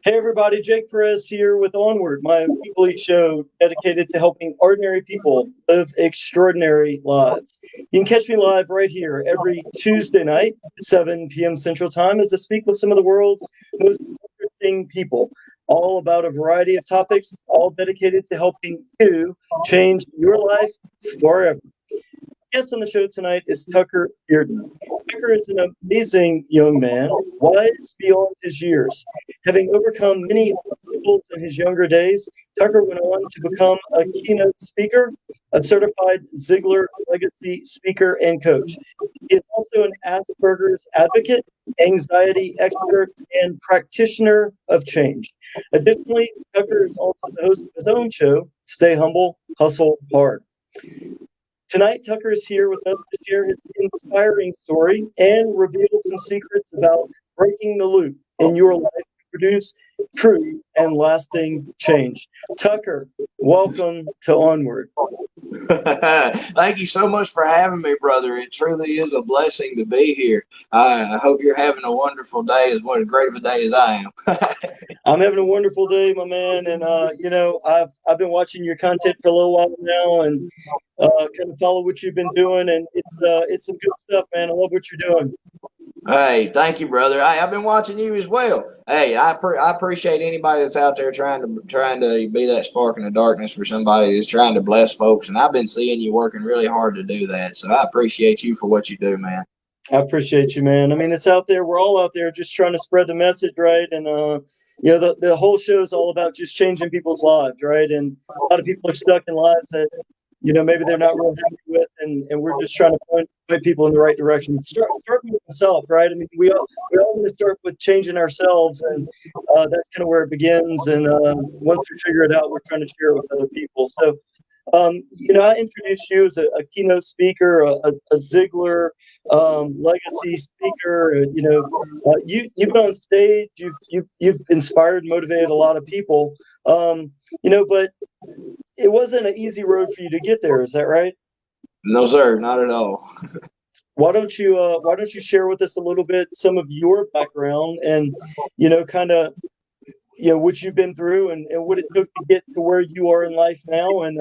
Hey everybody, Jake Perez here with Onward, my weekly show dedicated to helping ordinary people live extraordinary lives. You can catch me live right here every Tuesday night at 7 p.m. Central Time as I speak with some of the world's most interesting people, all about a variety of topics, all dedicated to helping you change your life forever. Guest on the show tonight is Tucker Bearden. Tucker is an amazing young man, wise beyond his years. Having overcome many obstacles in his younger days, Tucker went on to become a keynote speaker, a certified Ziegler Legacy speaker and coach. He is also an Asperger's advocate, anxiety expert, and practitioner of change. Additionally, Tucker is also the host of his own show, Stay Humble, Hustle Hard. Tonight, Tucker is here with us to share his inspiring story and reveal some secrets about breaking the loop in your life to produce true and lasting change. Tucker, welcome to Onward. Thank you so much for having me, brother. It truly is a blessing to be here. I hope you're having a wonderful day, as what as great of a day as I am. I'm having a wonderful day, my man, and I've been watching your content for a little while now, and kind of follow what you've been doing, and it's some good stuff, man. I love what you're doing. Hey, thank you, brother. Hey, I've been watching you as well. Hey, I appreciate anybody that's out there trying to be that spark in the darkness for somebody that's trying to bless folks. And I've been seeing you working really hard to do that. So I appreciate you for what you do, man. I appreciate you, man. I mean, it's out there. We're all out there just trying to spread the message, right? And the whole show is all about just changing people's lives, right? And a lot of people are stuck in lives that maybe they're not real happy with, and we're just trying to point people in the right direction. Start with yourself, right? I mean, we all want to start with changing ourselves, and that's kind of where it begins. And once we figure it out, we're trying to share it with other people. So. I introduced you as a keynote speaker, a Ziegler legacy speaker. You've been on stage. You've inspired, motivated a lot of people. But it wasn't an easy road for you to get there. Is that right? No, sir, not at all. Why don't you share with us a little bit some of your background and kind of what you've been through and what it took to get to where you are in life now, and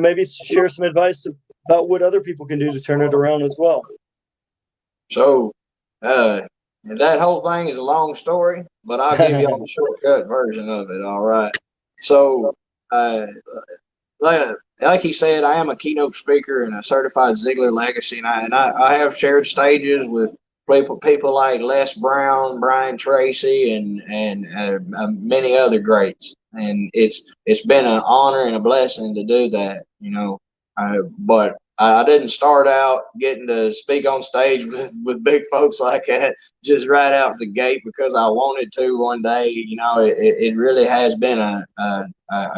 maybe share some advice about what other people can do to turn it around as well. So, that whole thing is a long story, but I'll give you a shortcut version of it. All right. So, uh, like he said, I am a keynote speaker and a certified Ziegler Legacy, and I have shared stages with people like Les Brown, Brian Tracy, and many other greats. And it's been an honor and a blessing to do that, But I didn't start out getting to speak on stage with big folks like that just right out the gate because I wanted to one day. It really has been a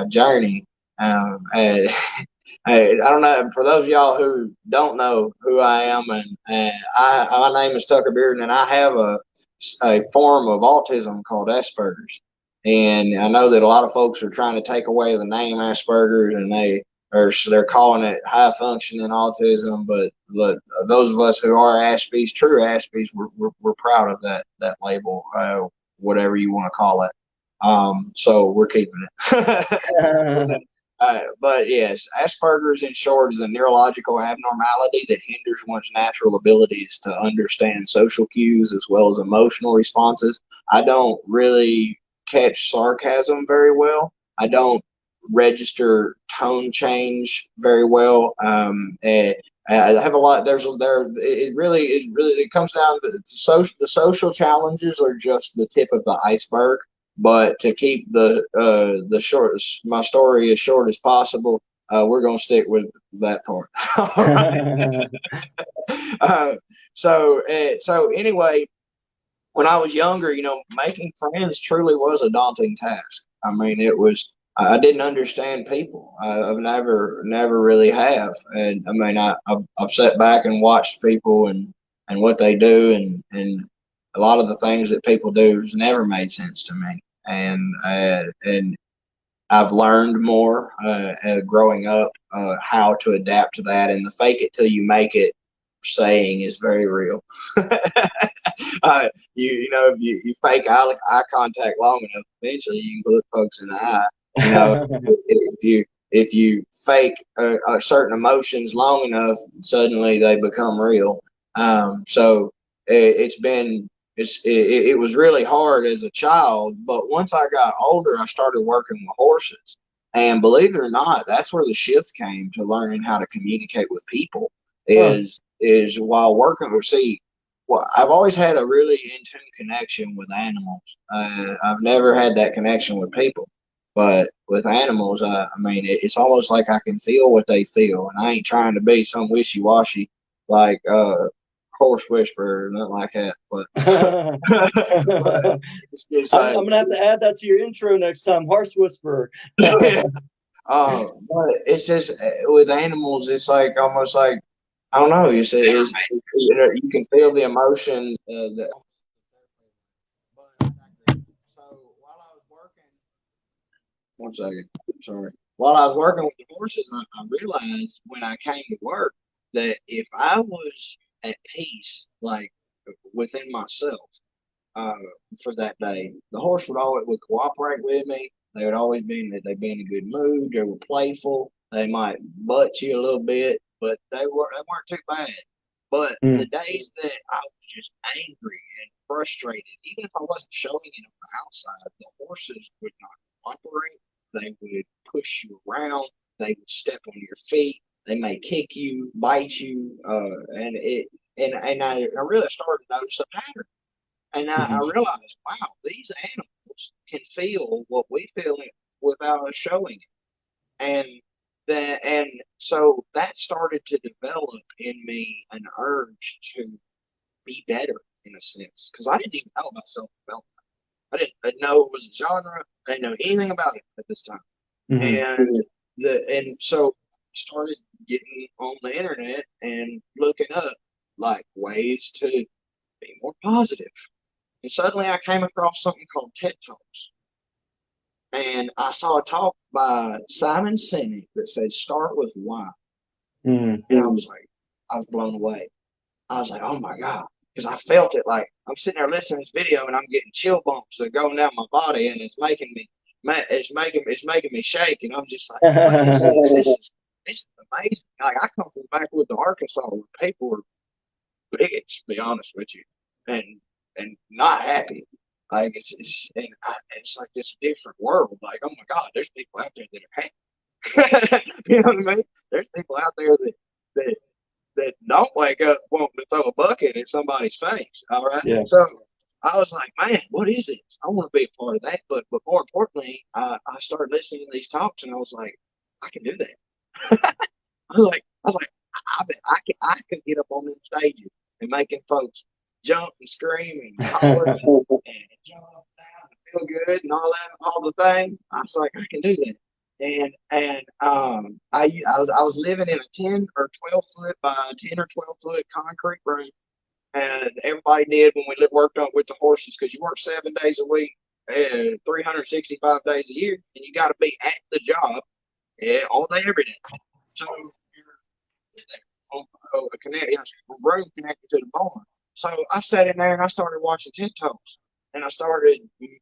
journey. And I don't know. For those of y'all who don't know who I am, and my name is Tucker Bearden, and I have a form of autism called Asperger's. And I know that a lot of folks are trying to take away the name Asperger's, and they're calling it high functioning autism. But look, those of us who are Aspies, true Aspies, we're proud of that label, whatever you want to call it. So we're keeping it. But yes, Asperger's in short is a neurological abnormality that hinders one's natural abilities to understand social cues as well as emotional responses. I don't really catch sarcasm very well. I don't register tone change very well. And I have a lot. It comes down to the social challenges are just the tip of the iceberg. But to keep my story as short as possible, we're going to stick with that part. So anyway, when I was younger, making friends truly was a daunting task. I mean, I didn't understand people. I've never really have. And I mean, I've sat back and watched people and what they do, and a lot of the things that people do has never made sense to me. And I've learned more growing up how to adapt to that, and the fake it till you make it saying is very real. If you fake eye contact long enough, eventually you can look folks in the eye. If you fake certain emotions long enough, suddenly they become real. So it was really hard as a child, but once I got older, I started working with horses. And believe it or not, that's where the shift came to learning how to communicate with people. Is while working with, see, well, I've always had a really in tune connection with animals. I've never had that connection with people, but with animals, it's almost like I can feel what they feel, and I ain't trying to be some wishy washy like horse whisperer or nothing like that. But, but I'm gonna have to add that to your intro next time, horse whisperer. yeah. But it's just with animals, it's like almost like I don't know. You can feel the emotion. So while I was working, one second, sorry. While I was working with the horses, I realized when I came to work that if I was at peace, like within myself, uh, for that day, the horse would cooperate with me. They would always they'd be in a good mood. They were playful. They might butt you a little bit, but they weren't too bad. But the days that I was just angry and frustrated, even if I wasn't showing it on the outside, the horses would not cooperate. They would push you around. They would step on your feet. They may kick you, bite you, and I really started to notice a pattern. And I realized, wow, these animals can feel what we feel without us showing it. And so that started to develop in me an urge to be better in a sense, because I didn't even know about self development. I didn't know it was a genre. I didn't know anything about it at this time. And so I started getting on the internet and looking up like ways to be more positive. And suddenly I came across something called TED Talks. And I saw a talk by Simon Sinek that said, start with why. And I was blown away. I was like, oh my God. Because I felt it like I'm sitting there listening to this video and I'm getting chill bumps that are going down my body and it's making me shake. And I'm just like, what is this? This is amazing. Like I come from backwoods Arkansas where people were bigots, to be honest with you, and not happy. Like it's like this different world. Like, oh my God, there's people out there that are happy. You know what I mean? There's people out there that don't wake up wanting to throw a bucket in somebody's face. All right. Yeah. So I was like, man, what is this? I want to be a part of that. But more importantly, I started listening to these talks and I was like, I can do that. I was like, I could get up on them stages and making folks jump and scream and holler and jump up and down and feel good and all the things. I was like, I can do that. I was living in a 10 or 12 foot by 10 or 12 foot concrete room, and everybody did when we worked on with the horses because you work 7 days a week, 365 days a year, and you got to be at the job all day every day. So you're there on a room connected to the barn. So I sat in there and I started watching TED Talks. And I started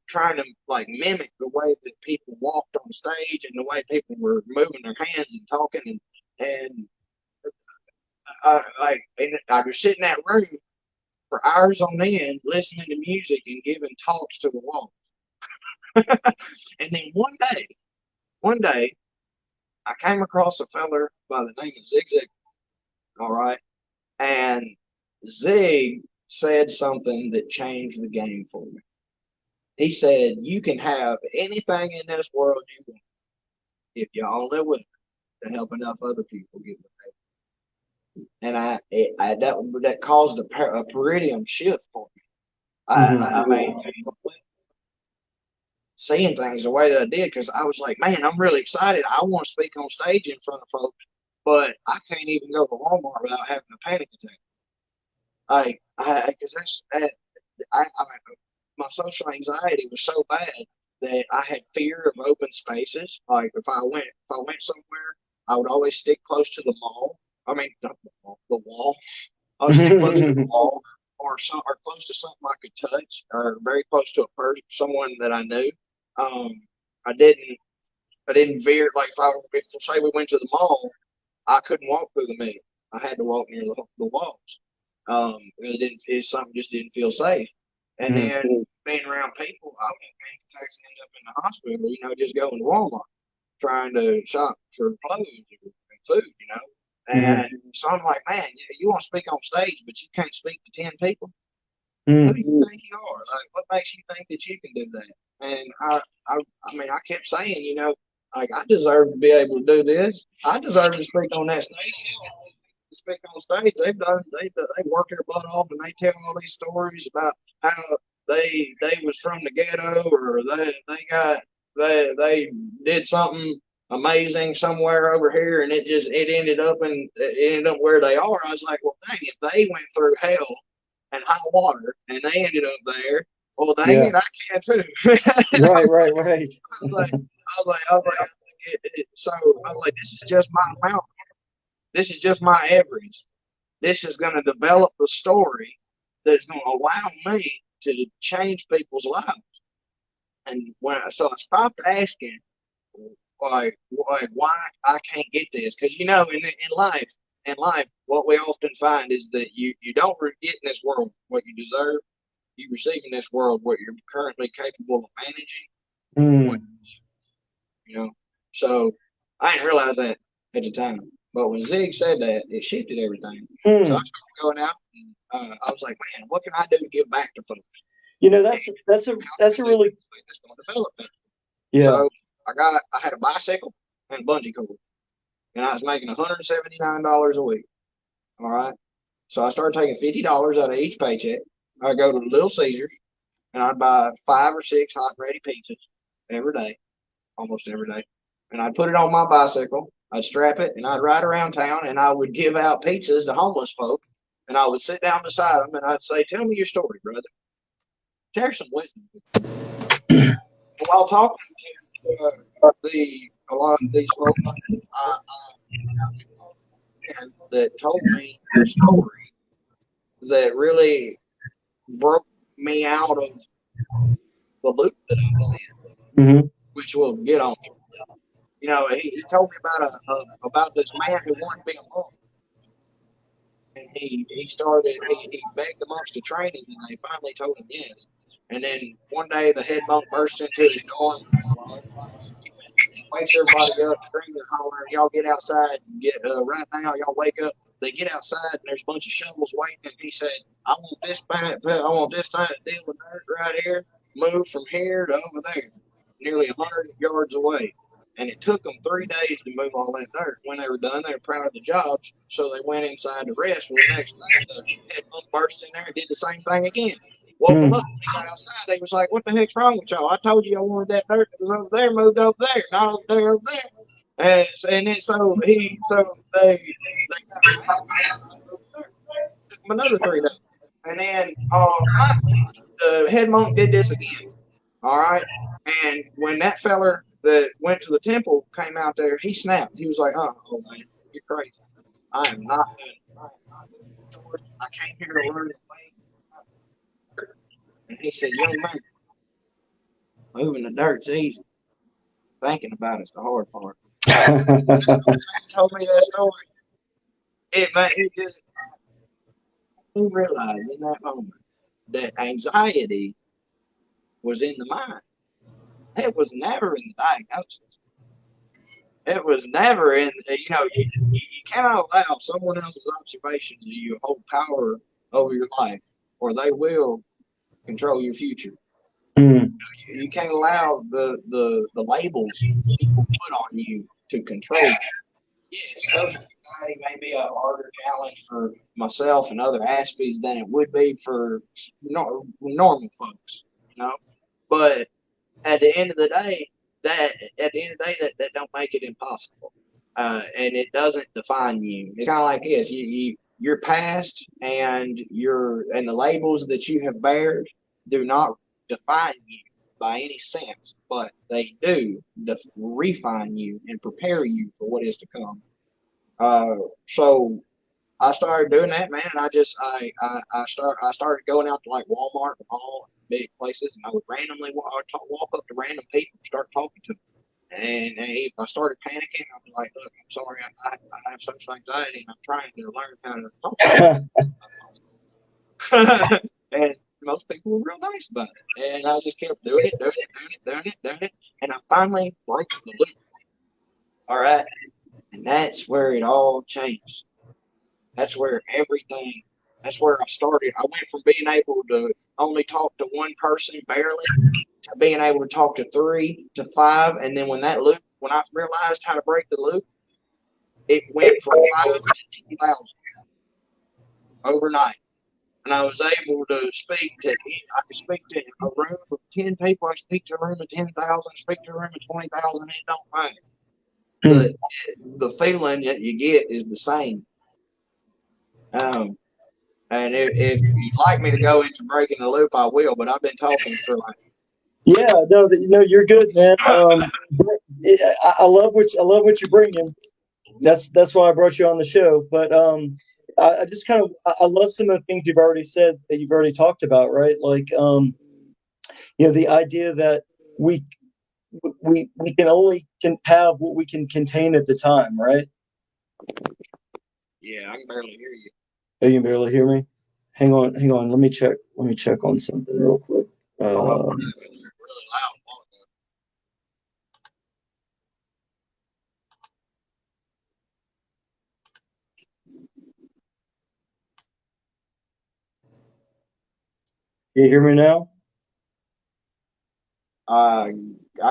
trying to like mimic the way that people walked on stage and the way people were moving their hands and talking and I was sitting in that room for hours on end listening to music and giving talks to the wall. And then one day I came across a feller by the name of Zig Zig. All right. And Zig said something that changed the game for me. He said, you can have anything in this world you want if you only willing to help enough other people get what they want. And that caused a paradigm shift for me. I mean, seeing things the way that I did because I was like, man, I'm really excited. I want to speak on stage in front of folks, but I can't even go to Walmart without having a panic attack. My social anxiety was so bad that I had fear of open spaces. Like if I went somewhere, I would always stick close to the mall. I mean, not the mall, the wall. I was sitting close to the wall or close to something I could touch or very close to a person, someone that I knew. Um, I didn't veer like if say we went to the mall, I couldn't walk through the middle. I had to walk near the walls. Something just didn't feel safe. And then being around people, I went panic attacks and ended up in the hospital. Just going to Walmart trying to shop for clothes or food. And so I'm like, man, you want to speak on stage, but you can't speak to 10 people. Who do you think you are? Like, what makes you think that you can do that? And I kept saying, like I deserve to be able to do this. I deserve to speak on that stage. To speak on stage, they work their butt off and they tell all these stories about how they was from the ghetto or they did something amazing somewhere over here and it ended up where they are. I was like, well, dang, if they went through hell and high water and they ended up there, well, dang it, I can too. Right. So I was like, this is just my mountain. This is just my Everest. This is going to develop the story that's going to allow me to change people's lives. And so I stopped asking, why I can't get this, because in life, what we often find is that you don't get in this world what you deserve. You receive in this world what you're currently capable of managing. So I didn't realize that at the time. But when Zig said that, it shifted everything. So I started going out, and I was like, man, what can I do to give back to folks? That's a really development. Yeah. So I had a bicycle and bungee cord, and I was making $179 a week. All right. So I started taking $50 out of each paycheck. I'd go to Little Caesars, and I'd buy 5 or 6 hot and ready pizzas every day, almost every day. And I'd put it on my bicycle. I'd strap it, and I'd ride around town, and I would give out pizzas to homeless folk. And I would sit down beside them, and I'd say, "Tell me your story, brother. Share some wisdom." And while talking to a lot of these folks, that told me a story that really broke me out of the loop that I was in, which we'll get on. He told me about this man who wanted to be a monk, and he begged the monks to train him, and they finally told him yes. And then one day the head monk bursts into his dorm while everybody's sleeping. He wakes everybody up, screaming and hollering, "Y'all get outside! Right now! Y'all wake up!" They get outside, and there's a bunch of shovels waiting. And he said, I want this deal of dirt right here, move from here to over there, nearly 100 yards away. And it took them 3 days to move all that dirt. When they were done, they were proud of the jobs, so they went inside to rest. Well, the next day, the head monk burst in there and did the same thing again. Woke them up. When they got outside, they was like, "What the heck's wrong with y'all? I told you I wanted that dirt that was over there moved over there, not over there, over there." And then so they got took them another 3 days. And then finally, the head monk did this again. All right. And when that feller that went to the temple came out there, he snapped. He was like, "Oh man, you're crazy. I am not doing it. I came here to learn this way." And he said, "Young man, moving the dirt's easy. Thinking about it's the hard part." He told me that story. He realized in that moment that anxiety was in the mind. It was never in the diagnosis. It was never in, you cannot allow someone else's observations of you hold power over your life, or they will control your future. You can't allow the labels people put on you to control you. Yes, social anxiety may be a harder challenge for myself and other Aspies than it would be for normal folks, But at the end of the day, that don't make it impossible, and it doesn't define you. It's kind of like this: your past and the labels that you have bared do not define you by any sense, but they do refine you and prepare you for what is to come. So I started doing that, man, and I started going out to like Walmart and all big places, and I would randomly walk up to random people and start talking to them. And if I started panicking, I was like, "Look, I'm sorry, I have social anxiety, and I'm trying to learn how to talk." And most people were real nice about it, and I just kept doing it, and I finally broke the loop. All right, and that's where it all changed. That's where everything. That's where I started. I went from being able to only talk to one person barely to being able to talk to 3 to 5, and then when I realized how to break the loop, it went from 5 to 10,000 overnight. And I was able to speak to. I could speak to a room of 10 people. I could speak to a room of 10,000. Speak to a room of 20,000. It don't matter. The feeling that you get is the same. And if you'd like me to go into breaking the loop, I will. But I've been talking for like. Yeah, no, you're good, man. I love what you're bringing. That's why I brought you on the show. But I just kind of I love some of the things you've already said that you've already talked about, right? Like the idea that we can have what we can contain at the time, right? Yeah, I can barely hear you. Oh, you can barely hear me? Hang on. Let me check on something real quick. Really loud. You hear me now? I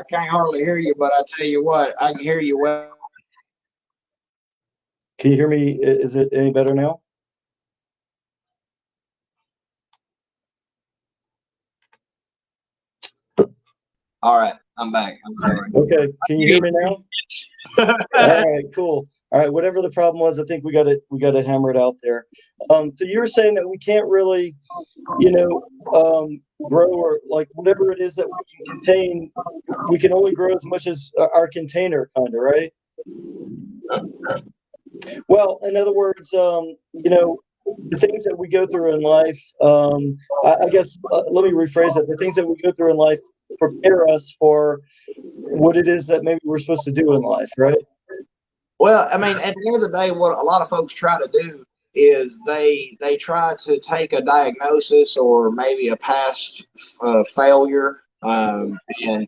can't hardly hear you, but I tell you what, I can hear you well. Can you hear me? Is it any better now? All right, I'm back. I'm sorry. Okay, can you hear me now? All right, cool. All right, whatever the problem was, I think we got it hammered out there. So you were saying that we can't really, grow, or like whatever it is that we can contain, we can only grow as much as our container, kind of, right? Well, in other words, the things that we go through in life, I guess, let me rephrase it. The things that we go through in life prepare us for what it is that maybe we're supposed to do in life, right? Well, I mean, at the end of the day, what a lot of folks try to do is they try to take a diagnosis or maybe a past failure, and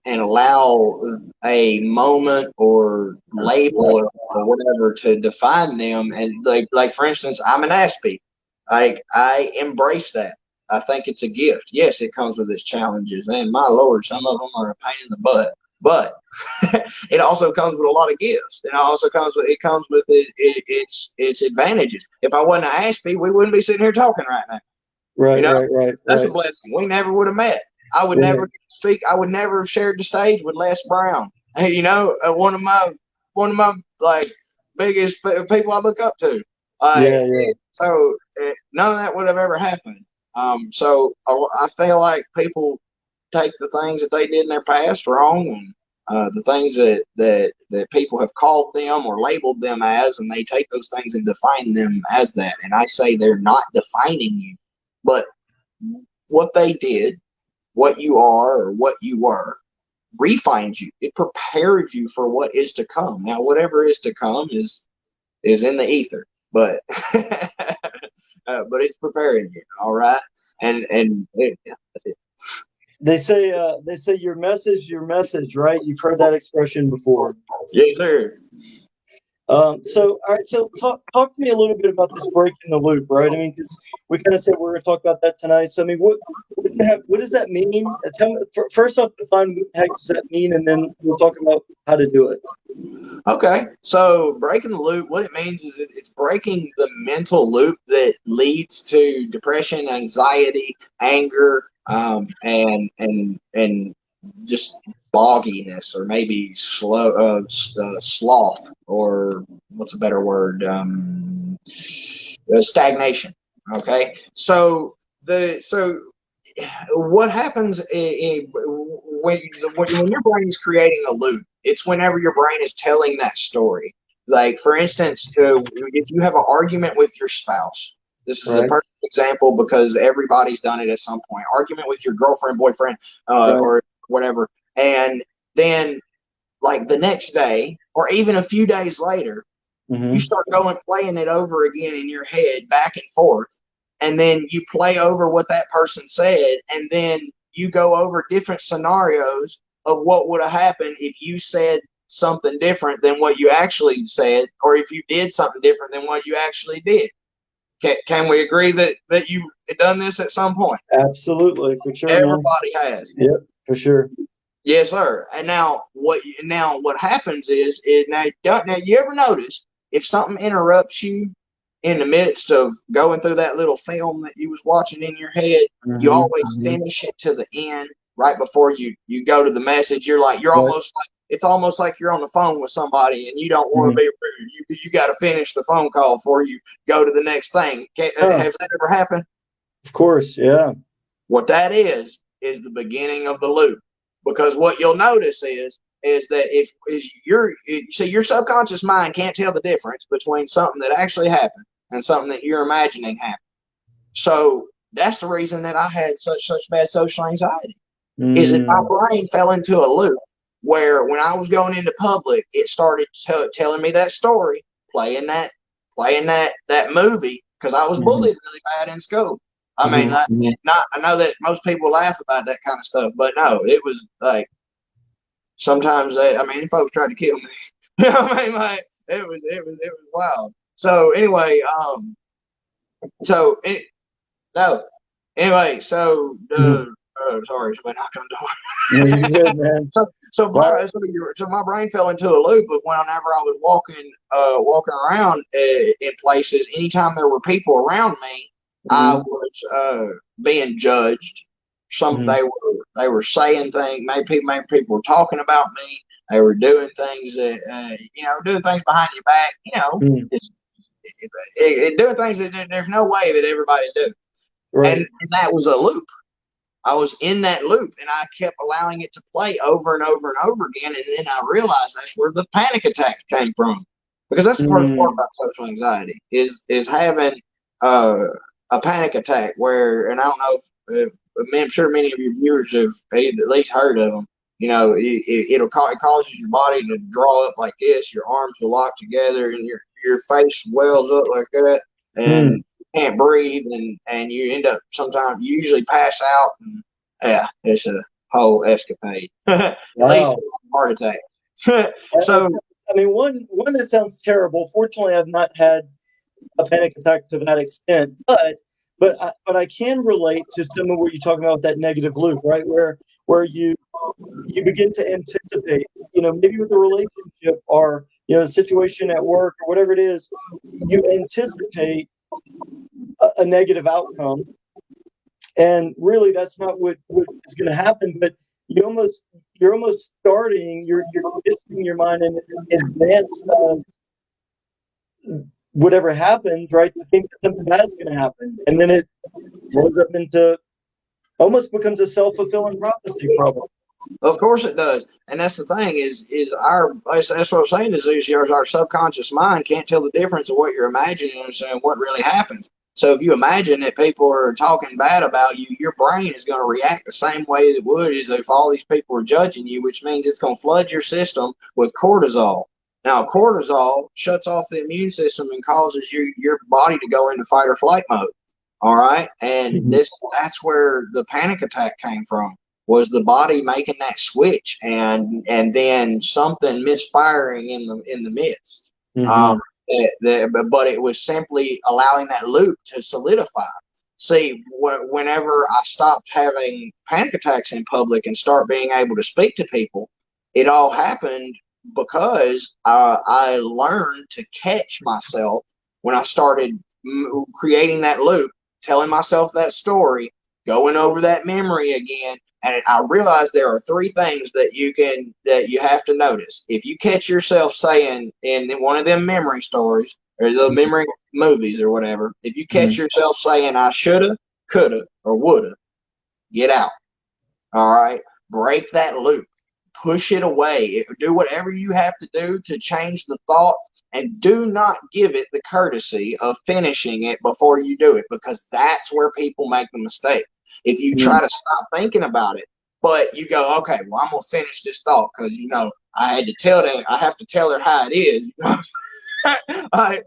allow a moment or label or whatever to define them. And like for instance, I'm an Aspie. Like, I embrace that. I think it's a gift. Yes, it comes with its challenges, and my Lord, some of them are a pain in the butt. But it also comes with a lot of gifts, and its advantages. If I wasn't an Ashby, we wouldn't be sitting here talking right now. Right, right. That's a blessing. We never would have met. I would never speak. I would never have shared the stage with Les Brown. One of my like biggest people I look up to. So none of that would have ever happened. So I feel like people take the things that they did in their past wrong, and the things that people have called them or labeled them as, and they take those things and define them as that. And I say they're not defining you, but what they did, what you are or what you were, refines you. It prepares you for what is to come. Now, whatever is to come is in the ether, but but it's preparing you. All right, and that's it. They say your message, right? You've heard that expression before. Yes, sir. So, all right. So, talk to me a little bit about this breaking the loop, right? I mean, because we kind of said we're going to talk about that tonight. So, I mean, what does that mean? Tell me, first off, define what the heck does that mean, and then we'll talk about how to do it. Okay, so breaking the loop, what it means is it's breaking the mental loop that leads to depression, anxiety, anger, and just bogginess, or maybe sloth, or what's a better word? Stagnation. Okay, so what happens when your brain is creating a loop? It's whenever your brain is telling that story. Like, for instance, if you have an argument with your spouse, this is a Right. perfect example because everybody's done it at some point. Argument with your girlfriend, boyfriend, Right. or whatever. And then, like, the next day or even a few days later, you start playing it over again in your head back and forth. And then you play over what that person said. And then you go over different scenarios of what would have happened if you said something different than what you actually said, or if you did something different than what you actually did. Can we agree that you've done this at some point? Absolutely, for sure, man. Everybody has. Yep, for sure. Yes, sir. And now what happens is now you ever notice if something interrupts you in the midst of going through that little film that you was watching in your head, you always finish it to the end right before you go to the message. You're almost like it's almost like you're on the phone with somebody and you don't want to be rude. You got to finish the phone call before you go to the next thing. Has that ever happened? Of course, yeah. What that is the beginning of the loop. Because what you'll notice is that if your subconscious mind can't tell the difference between something that actually happened and something that you're imagining happened. So that's the reason that I had such bad social anxiety. Is that my brain fell into a loop where when I was going into public, it started telling me that story, playing that movie, because I was bullied really bad in school. I mean, I know that most people laugh about that kind of stuff, but no, it was like sometimes folks tried to kill me. You know what I mean? Like it was wild. So anyway, sorry, somebody knocked on the door. Yeah, you good, man. So my brain fell into a loop of whenever I was walking around in places. Anytime there were people around me, I was being judged. They were saying things. Maybe people were talking about me. They were doing things that doing things behind your back. Doing things that there's no way that everybody's doing. Right. And that was a loop. I was in that loop, and I kept allowing it to play over and over and over again. And then I realized that's where the panic attacks came from, because that's the first part about social anxiety is having a panic attack. Where, and I don't know if I'm sure many of your viewers have at least heard of them. It causes your body to draw up like this. Your arms will lock together, and your face swells up like that, and can't breathe, and you end up sometimes you usually pass out, and it's a whole escapade. At least a heart attack. So I mean, one that sounds terrible. Fortunately, I've not had a panic attack to that extent, but I can relate to some of what you're talking about with that negative loop, right? Where you begin to anticipate, maybe with a relationship or a situation at work or whatever it is, you anticipate a negative outcome, and really that's not what is going to happen. But you're almost starting, you're conditioning your mind in advance of whatever happens, right, to think that something bad is going to happen, and then it blows up into almost becomes a self-fulfilling prophecy problem. Of course it does, and that's the thing is that's what I'm saying is our subconscious mind can't tell the difference of what you're imagining and what really happens. So if you imagine that people are talking bad about you, your brain is going to react the same way it would as if all these people are judging you, which means it's going to flood your system with cortisol. Now, cortisol shuts off the immune system and causes your body to go into fight or flight mode. All right, and that's where the panic attack came from. Was the body making that switch, and then something misfiring in the midst. But it was simply allowing that loop to solidify. See, whenever I stopped having panic attacks in public and start being able to speak to people, it all happened because I learned to catch myself when I started creating that loop, telling myself that story, going over that memory again. And I realized there are three things that you have to notice. If you catch yourself saying in one of them memory stories or the memory movies or whatever, if you catch yourself saying I shoulda, coulda, or woulda, get out. All right, break that loop, push it away. Do whatever you have to do to change the thought and do not give it the courtesy of finishing it before you do it, because that's where people make the mistake. If you try to stop thinking about it, but you go, okay, well, I'm gonna finish this thought because I have to tell her how it is. I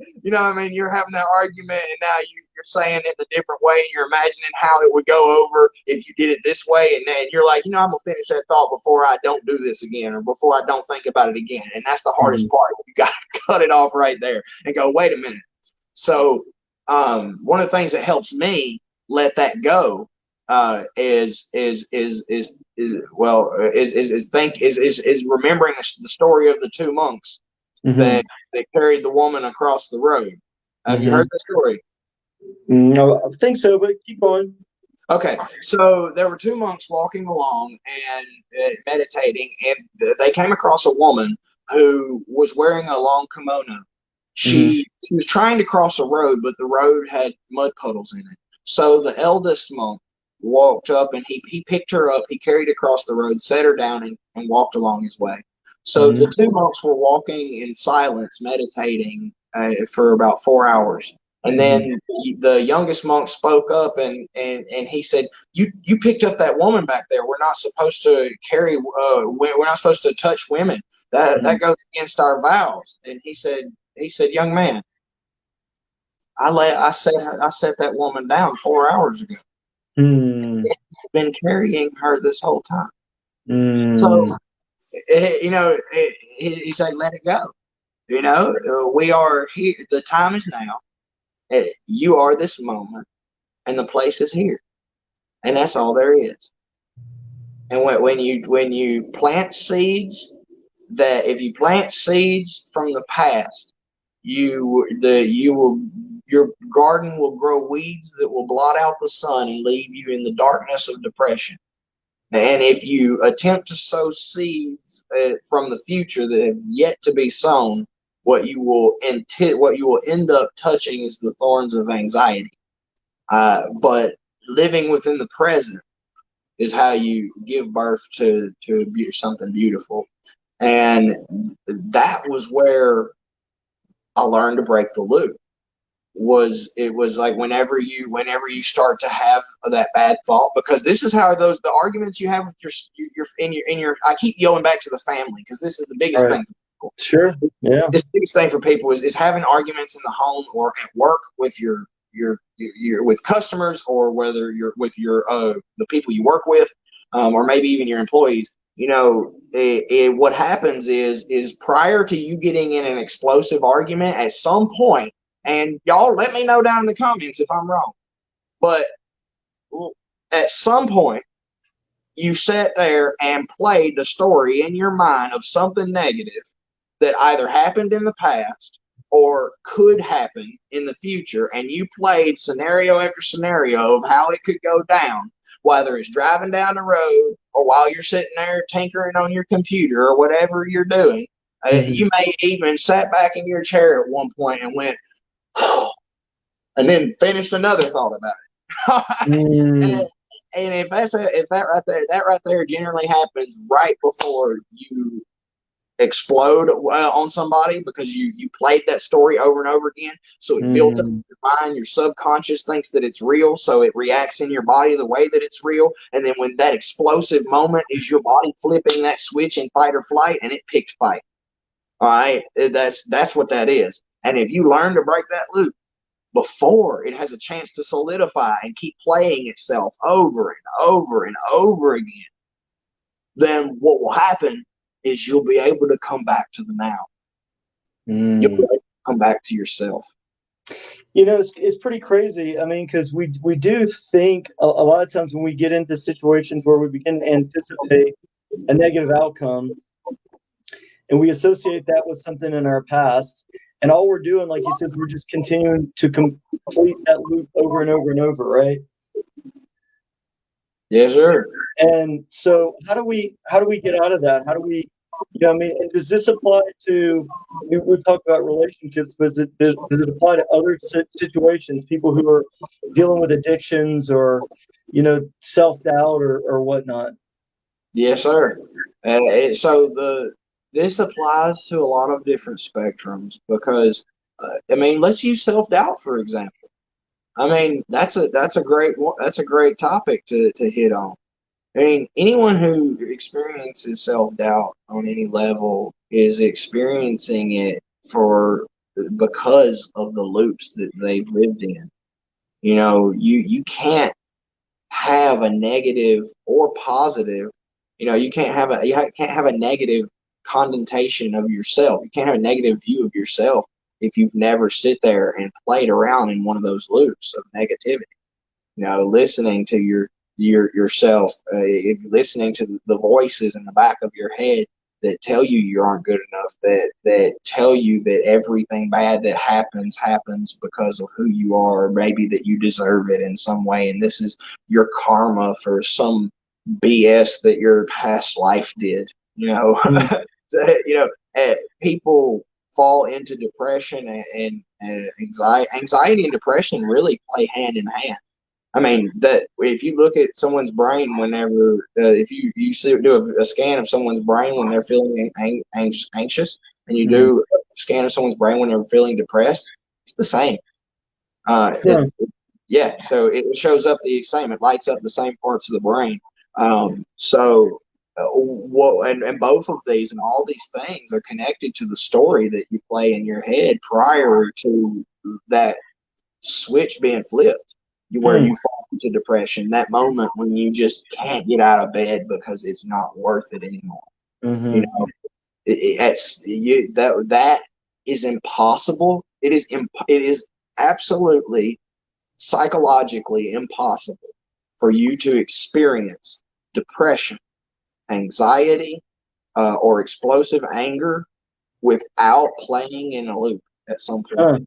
mean, you're having that argument, and now you're saying it in a different way, and you're imagining how it would go over if you did it this way, and then you're like, I'm gonna finish that thought before I don't do this again, or before I don't think about it again. And that's the hardest part. You got to cut it off right there and go, wait a minute. So one of the things that helps me let that go is remembering the story of the two monks that carried the woman across the road. Have you heard the story? No, I think so, but keep going. Okay, so there were two monks walking along and meditating, and they came across a woman who was wearing a long kimono. She was trying to cross a road, but the road had mud puddles in it. So the eldest monk walked up, and he picked her up, he carried her across the road, set her down, and walked along his way. So the two monks were walking in silence, meditating for about 4 hours. And then the youngest monk spoke up and he said, you picked up that woman back there. We're not supposed to we're not supposed to touch women. That goes against our vows. And he said, young man, I set that woman down 4 hours ago. I've been carrying her this whole time. So, he said, let it go. We are here. The time is now. You are this moment, and the place is here, and that's all there is. And when you plant seeds, if you plant seeds from the past, your garden will grow weeds that will blot out the sun and leave you in the darkness of depression. And if you attempt to sow seeds from the future that have yet to be sown, what you will end up touching is the thorns of anxiety. But living within the present is how you give birth to something beautiful. And that was where I learned to break the loop. It was like whenever you start to have that bad thought, because this is how the arguments you have with your I keep going back to the family, because this is the biggest thing for people. Sure. Yeah. This biggest thing for people is having arguments in the home or at work with your with customers, or whether you're with the people you work with, or maybe even your employees. What happens is prior to you getting in an explosive argument at some point. And y'all let me know down in the comments if I'm wrong. But at some point, you sat there and played the story in your mind of something negative that either happened in the past or could happen in the future. And you played scenario after scenario of how it could go down, whether it's driving down the road or while you're sitting there tinkering on your computer or whatever you're doing. You may even sat back in your chair at one point and went, and then finished another thought about it. And if that right there generally happens right before you explode on somebody, because you played that story over and over again, so it built up in your mind. Your subconscious thinks that it's real, so it reacts in your body the way that it's real. And then when that explosive moment is your body flipping that switch in fight or flight, and it picked fight. All right, that's what that is. And if you learn to break that loop before it has a chance to solidify and keep playing itself over and over and over again, then what will happen is you'll be able to come back to the now. You'll be able to come back to yourself. It's pretty crazy. I mean, because we do think a lot of times when we get into situations where we begin to anticipate a negative outcome, and we associate that with something in our past. And all we're doing, like you said, we're just continuing to complete that loop over and over and over, right? Yes, sir. And so how do we get out of that? How do we, and does this apply to, we've talked about relationships, but does it apply to other situations, people who are dealing with addictions or, self-doubt or whatnot? Yes, sir. So this applies to a lot of different spectrums because, I mean, let's use self-doubt, for example. I mean, that's a great topic to hit on. I mean, anyone who experiences self-doubt on any level is experiencing it because of the loops that they've lived in. You know, you can't have a negative or positive. You know, you can't have a negative connotation of yourself. You can't have a negative view of yourself if you've never sit there and played around in one of those loops of negativity. You know, listening to yourself, listening to the voices in the back of your head that tell you aren't good enough, that tell you that everything bad that happens because of who you are, or maybe that you deserve it in some way, and this is your karma for some BS that your past life did. You know, you know, people fall into depression and anxiety. Anxiety and depression really play hand in hand. I mean, that if you look at someone's brain whenever, if you do a scan of someone's brain when they're feeling anxious, and you do a scan of someone's brain when they're feeling depressed, it's the same. Yeah, so it shows up the same. It lights up the same parts of the brain. And both of these and all these things are connected to the story that you play in your head prior to that switch being flipped, where you fall into depression, that moment when you just can't get out of bed because it's not worth it anymore. You know, that is impossible. It is absolutely psychologically impossible for you to experience depression, anxiety, or explosive anger without playing in a loop at some point.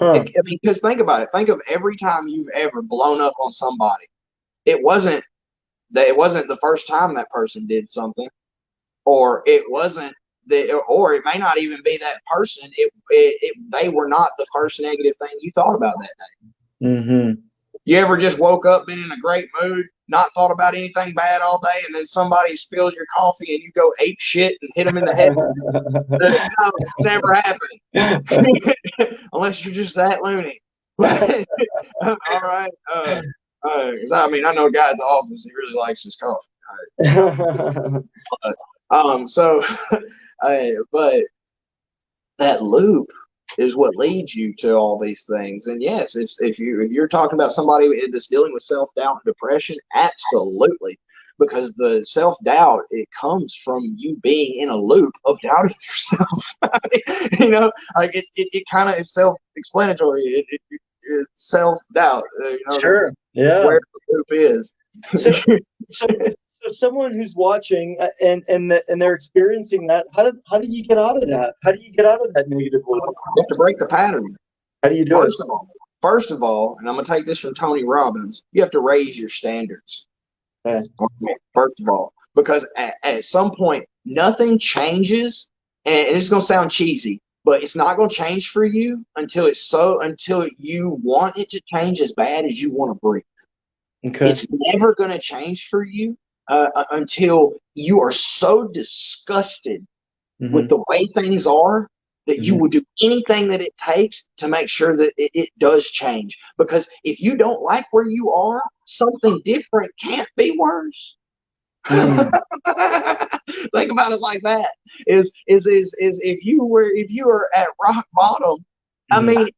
I mean, because think about it. Think of every time you've ever blown up on somebody. It wasn't the first time that person did something, or it may not even be that person. They were not the first negative thing you thought about that day. Mm-hmm. You ever just woke up, been in a great mood, not thought about anything bad all day, and then somebody spills your coffee and you go ape shit and hit them in the head? No, never happened. Unless you're just that loony. All right. I mean, I know a guy at the office, he really likes his coffee. But that loop is what leads you to all these things. And yes, if you're talking about somebody that's dealing with self-doubt and depression, absolutely. Because the self-doubt, it comes from you being in a loop of doubting yourself. You know, like it kind of is self-explanatory. It's self-doubt. You know, sure. Yeah. Where the loop is. So someone who's watching and they're experiencing that, how do you get out of that? How do you get out of that negative loop? You have to break the pattern. How do you do it? First of all, and I'm going to take this from Tony Robbins, you have to raise your standards. Okay. First of all, because at some point, nothing changes, and it's going to sound cheesy, but it's not going to change for you until you want it to change as bad as you want to breathe. Okay. It's never going to change for you until you are so disgusted with the way things are that you will do anything that it takes to make sure that it does change. Because if you don't like where you are, something different can't be worse. Think about it like that. Is if you are at rock bottom, I mean,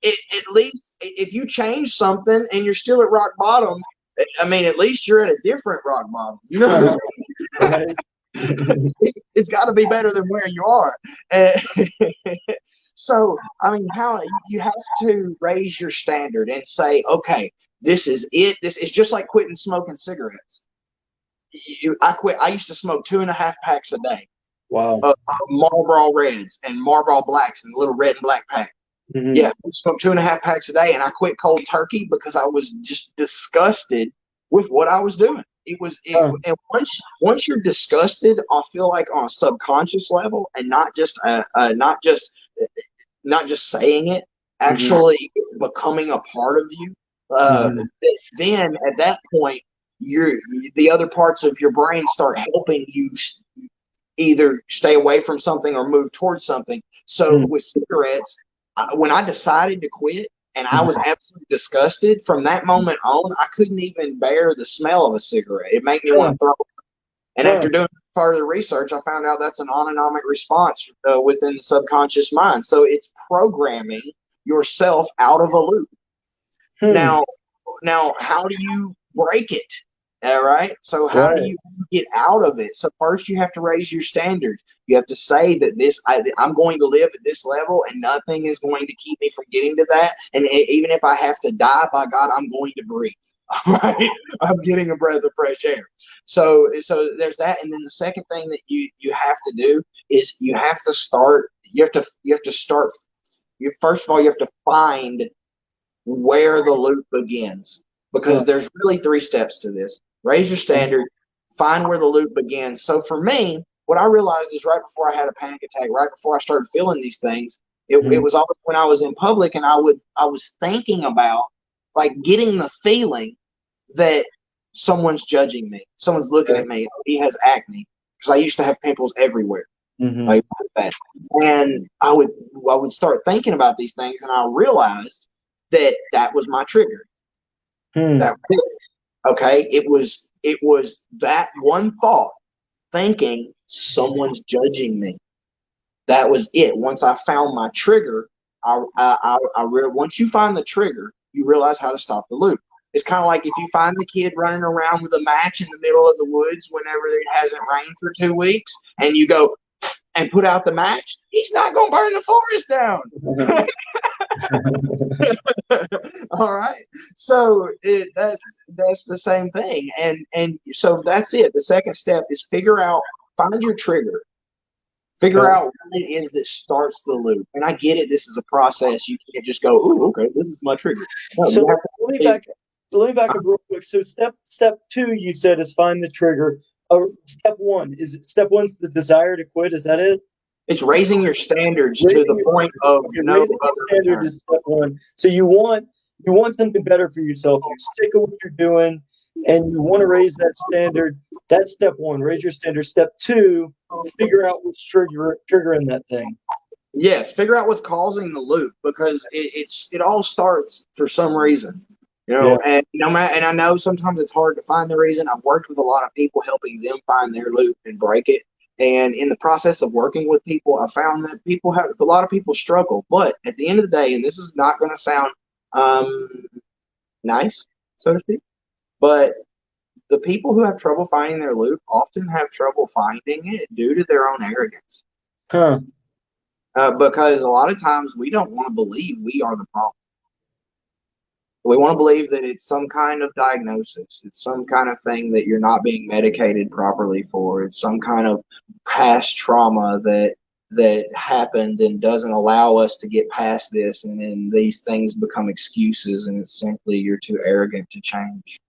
at least if you change something and you're still at rock bottom, I mean, at least you're at a different rock bottom. You know, it's got to be better than where you are. So, I mean, how you have to raise your standard and say, okay, this is it. This is just like quitting smoking cigarettes. I quit. I used to smoke 2.5 packs a day. Wow. Marlboro Reds and Marlboro Blacks and little red and black pack. Yeah, I smoked 2.5 packs a day, and I quit cold turkey because I was just disgusted with what I was doing. And once you're disgusted, I feel like on a subconscious level, and not just saying it, actually becoming a part of you. Then at that point, the other parts of your brain start helping you either stay away from something or move towards something. So with cigarettes, when I decided to quit and I was absolutely disgusted, from that moment on, I couldn't even bear the smell of a cigarette. It made me want to throw up. And after doing further research, I found out that's an autonomic response within the subconscious mind. So it's programming yourself out of a loop. Now, how do you break it? All right. So how do you get out of it? So first, you have to raise your standards. You have to say that I'm going to live at this level, and nothing is going to keep me from getting to that. And even if I have to die, by God, I'm going to breathe. All right. I'm getting a breath of fresh air. So there's that. And then the second thing that you have to do is you have to start. First of all, you have to find where the loop begins, because there's really 3 steps to this. Raise your standard, find where the loop begins. So for me, what I realized is right before I had a panic attack, right before I started feeling these things, it was always when I was in public and I was thinking about like getting the feeling that someone's judging me, someone's looking at me. He has acne, because I used to have pimples everywhere. Like that. And I would start thinking about these things, and I realized that was my trigger. That was it. Okay, it was that one thought, thinking someone's judging me. That was it. Once I found my trigger, once you find the trigger, you realize how to stop the loop. It's kind of like if you find the kid running around with a match in the middle of the woods whenever it hasn't rained for 2 weeks, and you go and put out the match, he's not going to burn the forest down. All right. So that's the same thing. And so that's it. The second step is find your trigger. Figure out what it is that starts the loop. And I get it. This is a process. You can't just go, "Ooh, okay, this is my trigger." No, so let me back up real quick. So step 2, you said, is find the trigger. Step 1, step 1's the desire to quit? Is that it? It's raising your standards to the point of no raising your standard is step 1. So you want something better for yourself. You're sick of what you're doing, and you want to raise that standard. That's step 1. Raise your standard. Step 2, figure out what's triggering that thing. Yes, figure out what's causing the loop, because it all starts for some reason. And and I know sometimes it's hard to find the reason. I've worked with a lot of people, helping them find their loop and break it. And in the process of working with people, I found that a lot of people struggle. But at the end of the day, and this is not going to sound nice, so to speak, but the people who have trouble finding their loop often have trouble finding it due to their own arrogance. Because a lot of times we don't want to believe we are the problem. We want to believe that it's some kind of diagnosis. It's some kind of thing that you're not being medicated properly for. It's some kind of past trauma that happened and doesn't allow us to get past this. And then these things become excuses, and it's simply you're too arrogant to change.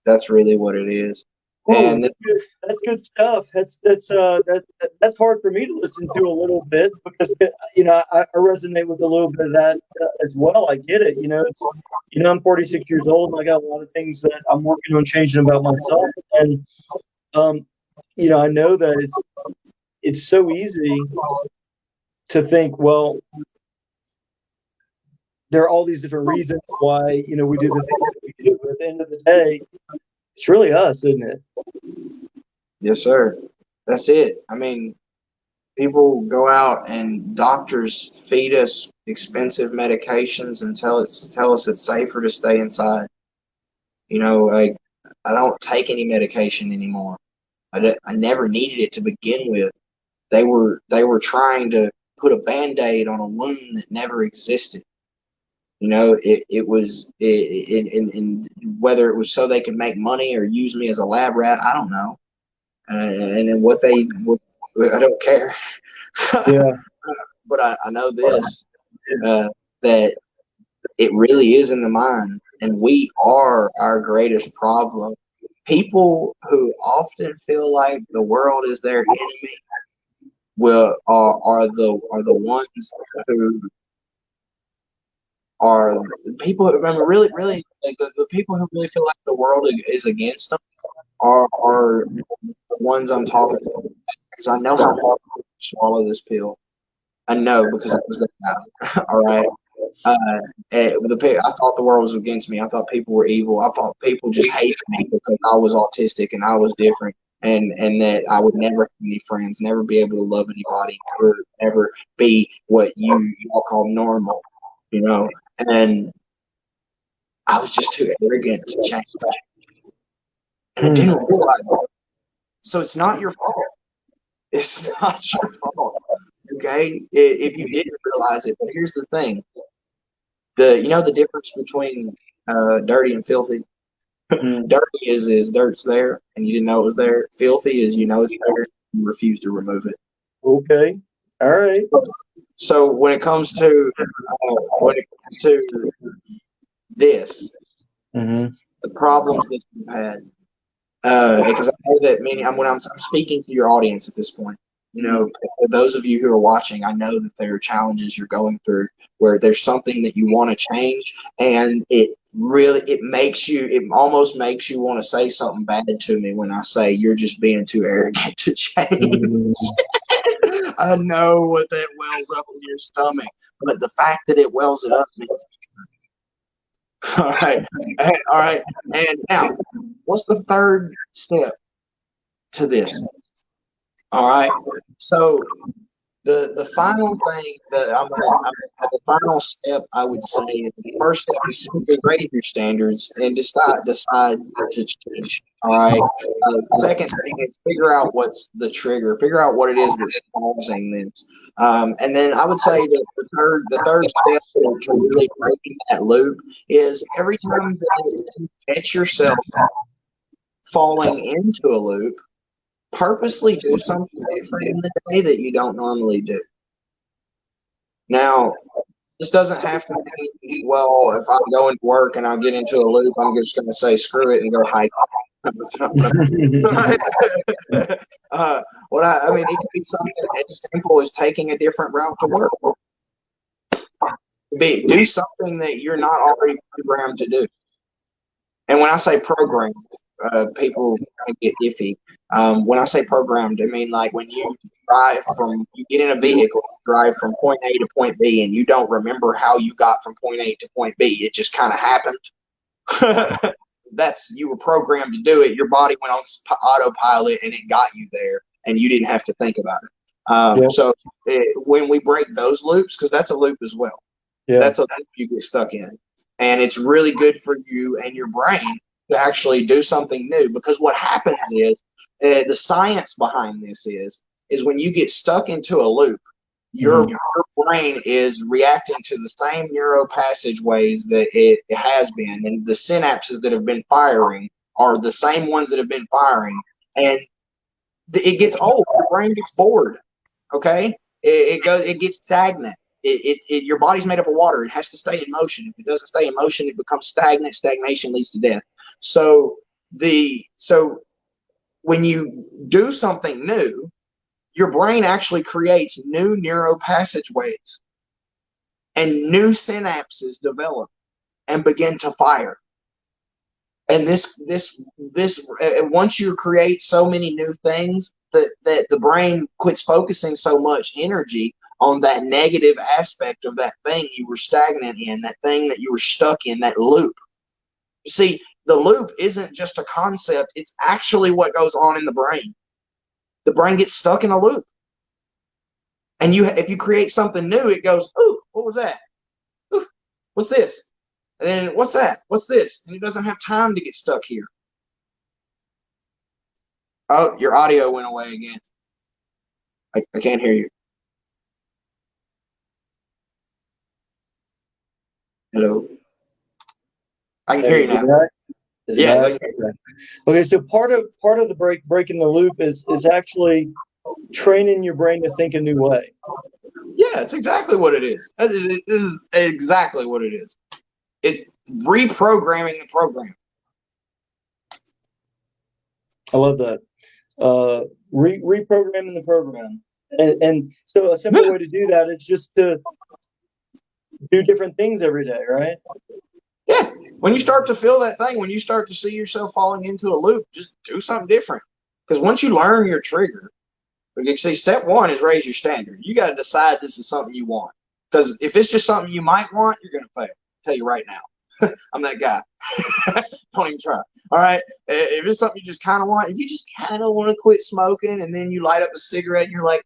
That's really what it is. Ooh, and that's good stuff. That's hard for me to listen to a little bit, because I resonate with a little bit of that as well. I get it. I'm 46 years old, and I got a lot of things that I'm working on changing about myself. And I know that it's so easy to think, well, there are all these different reasons why we do the things that we do. But at the end of the day, it's really us, isn't it? Yes, sir. That's it. I mean, people go out and doctors feed us expensive medications and tell us it's safer to stay inside. I don't take any medication anymore. I never needed it to begin with. They were trying to put a Band-Aid on a wound that never existed. It was whether it was so they could make money or use me as a lab rat, I don't know. And then I don't care. Yeah. But I know this, that it really is in the mind, and we are our greatest problem. People who often feel like the world is their enemy are the ones who are people. Remember, really, like the people who really feel like the world is against them are the ones I'm talking to, because I know how hard it is to swallow this pill. I know because I was that guy. All right. I thought the world was against me. I thought people were evil. I thought people just hated me because I was autistic and I was different, and that I would never have any friends, never be able to love anybody, never be what you all call normal, you know. And I was just too arrogant to change, and I didn't realize it. So it's not your fault. It's not your fault. Okay, if you didn't realize it, but here's the thing: the difference between dirty and filthy. Dirty is dirt's there and you didn't know it was there. Filthy is you know it's there and you refuse to remove it. Okay. All right. So when it comes to this, the problems that you've had, because I know that when I'm speaking to your audience at this point, those of you who are watching, I know that there are challenges you're going through where there's something that you want to change, and it almost makes you want to say something bad to me when I say you're just being too arrogant to change. I know what that wells up in your stomach, but the fact that it wells it up means. All right. All right. And now, what's the third step to this? All right. So the final thing that the final step I would say is the first step is simply raise your standards and decide to change. All right. Second thing is figure out what's the trigger, figure out what it is that's causing this. And then I would say that the third step to really breaking that loop is every time that you catch yourself falling into a loop, purposely do something different in the day that you don't normally do. Now, this doesn't have to mean, well, if I go into work and I get into a loop, I'm just going to say screw it and go hike. It could be something as simple as taking a different route to work. Do something that you're not already programmed to do. And when I say programmed, people kind of get iffy. When I say programmed, I mean like when you get in a vehicle, drive from point A to point B, and you don't remember how you got from point A to point B. It just kind of happened. You were programmed to do it. Your body went on autopilot, and it got you there, and you didn't have to think about it. So when we break those loops, because that's a loop as well. Yeah. That's a loop you get stuck in. And it's really good for you and your brain to actually do something new, because what happens is the science behind this is when you get stuck into a loop, your brain is reacting to the same neural passageways that it has been, and the synapses that have been firing are the same ones that have been firing, and it gets old. Your brain gets bored. Okay, it gets stagnant. Your body's made up of water. It has to stay in motion. If it doesn't stay in motion, it becomes stagnant. Stagnation leads to death. So when you do something new, your brain actually creates new neural passageways, and new synapses develop and begin to fire. And once you create so many new things, that the brain quits focusing so much energy on that negative aspect of that thing you were stagnant in, that thing that you were stuck in, that loop. See, the loop isn't just a concept, it's actually what goes on in the brain. The brain gets stuck in a loop. And if you create something new, it goes, ooh, what was that? Ooh, what's this? And then what's that? What's this? And it doesn't have time to get stuck here. Oh, your audio went away again. I can't hear you. Hello. I can hear you now. Yeah. Okay. So part of the breaking the loop is actually training your brain to think a new way. Yeah, it's exactly what it is. This is exactly what it is. It's reprogramming the program. I love that. Reprogramming the program. And so a simple way to do that is just to do different things every day, right? Yeah. When you start to feel that thing, when you start to see yourself falling into a loop, just do something different. Because once you learn your trigger, you see, step one is raise your standard. You got to decide this is something you want. Because if it's just something you might want, you're going to fail. I'll tell you right now. I'm that guy. Don't even try. All right. If it's something you just kind of want, if you just kind of want to quit smoking and then you light up a cigarette and you're like,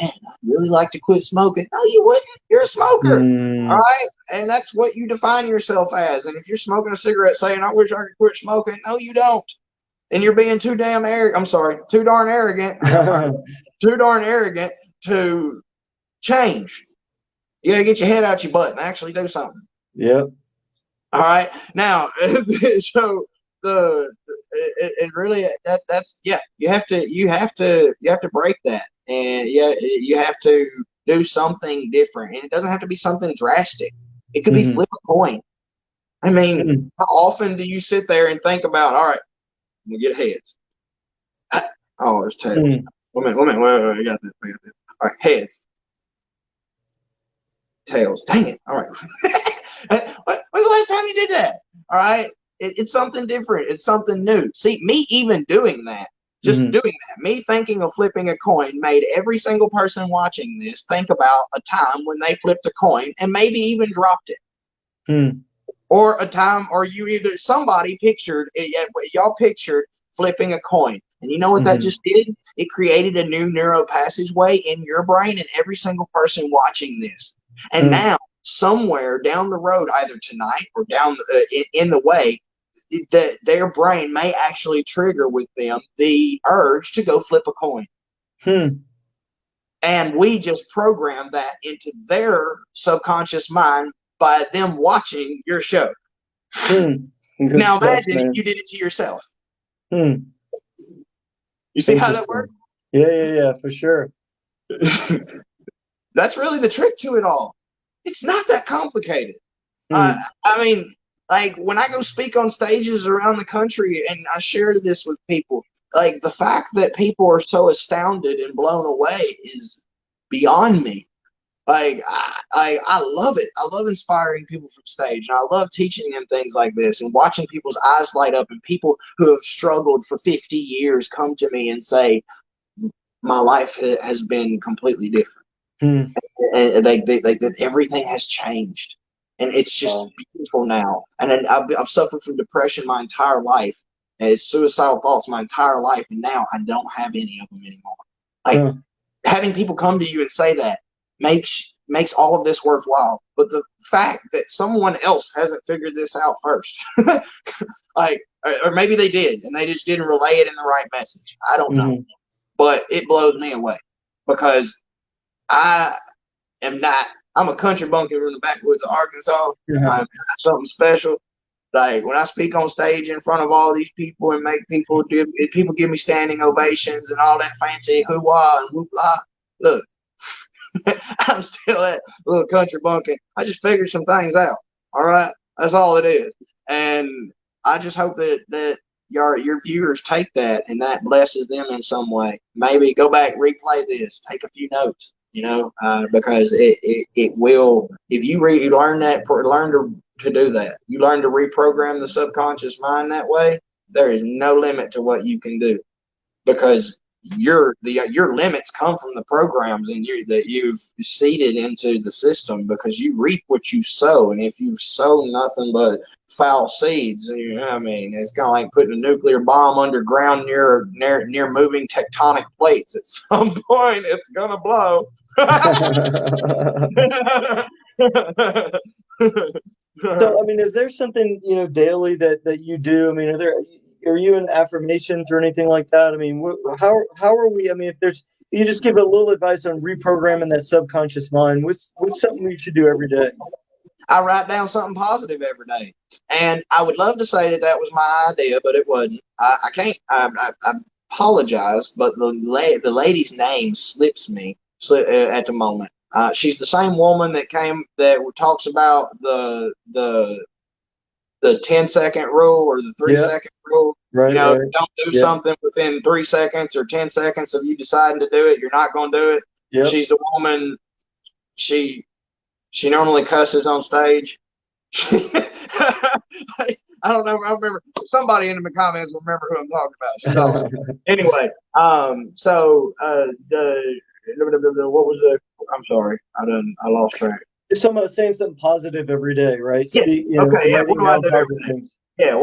man, I really like to quit smoking. No, you wouldn't. You're a smoker. All right. And that's what you define yourself as. And if you're smoking a cigarette saying, I wish I could quit smoking, no, you don't. And you're being too darn arrogant. Too darn arrogant to change. You got to get your head out your butt and actually do something. Yep. All right. Now, so it really that's you have to break that, and you have to do something different, and it doesn't have to be something drastic. It could be flip a coin. I mean, how often do you sit there and think about, all right, I'm gonna get heads. Oh, there's tails. Wait a minute. Wait, I got this. All right, heads. Tails. Dang it. All right. When's the last time you did that? All right. It's something different. It's something new. See, me even doing that, doing that, me thinking of flipping a coin made every single person watching this think about a time when they flipped a coin and maybe even dropped it. Or a time, or somebody pictured, y'all pictured flipping a coin. And you know what that just did? It created a new neural passageway in your brain and every single person watching this. And now, somewhere down the road, either tonight or down in the way, that their brain may actually trigger with them the urge to go flip a coin. And we just program that into their subconscious mind by them watching your show. Now imagine if you did it to yourself. You see how that works? Yeah, for sure. That's really the trick to it all. It's not that complicated. I mean, like when I go speak on stages around the country and I share this with people, like the fact that people are so astounded and blown away is beyond me. Like I love it. I love inspiring people from stage, and I love teaching them things like this and watching people's eyes light up, and people who have struggled for 50 years come to me and say, my life has been completely different. And everything has changed, and it's just beautiful now. And I've suffered from depression my entire life, and suicidal thoughts my entire life, and now I don't have any of them anymore. Like having people come to you and say that makes all of this worthwhile. But the fact that someone else hasn't figured this out first, like, or maybe they did and they just didn't relay it in the right message. I don't know, but it blows me away because I'm a country bumpkin from the backwoods of Arkansas. I'm something special. Like when I speak on stage in front of all these people and make people give me standing ovations and all that fancy hoo-wah and whoop-la. Look, I'm still that little country bumpkin. I just figured some things out. All right, that's all it is. And I just hope that your viewers take that and that blesses them in some way. Maybe go back, replay this, take a few notes. Because it will, if you learn to do that, you learn to reprogram the subconscious mind that way, there is no limit to what you can do, because your limits come from the programs that you've seeded into the system, because you reap what you sow. And if you sow nothing but foul seeds, I mean, it's kind of like putting a nuclear bomb underground near moving tectonic plates. At some point, it's gonna blow. So, I mean, is there something, daily that you do? I mean, are you in affirmations or anything like that? I mean, how are we? I mean, if you just give a little advice on reprogramming that subconscious mind, what's something we should do every day? I write down something positive every day, and I would love to say that was my idea, but it wasn't. I can't. I apologize, but the lady's name slips me at the moment. She's the same woman that talks about the 10-second rule or the 3-second rule. Right, don't do something within 3 seconds or 10 seconds of you deciding to do it, you're not going to do it. Yep. She's the woman. She normally cusses on stage. I don't know. I remember somebody in the comments will remember who I'm talking about. She's awesome. Anyway, what was the? I'm sorry, I lost track. You're talking about saying something positive every day, right? Yes. Speak, you know, Okay. Yeah. What writing do I down do every positive day? things. Yeah.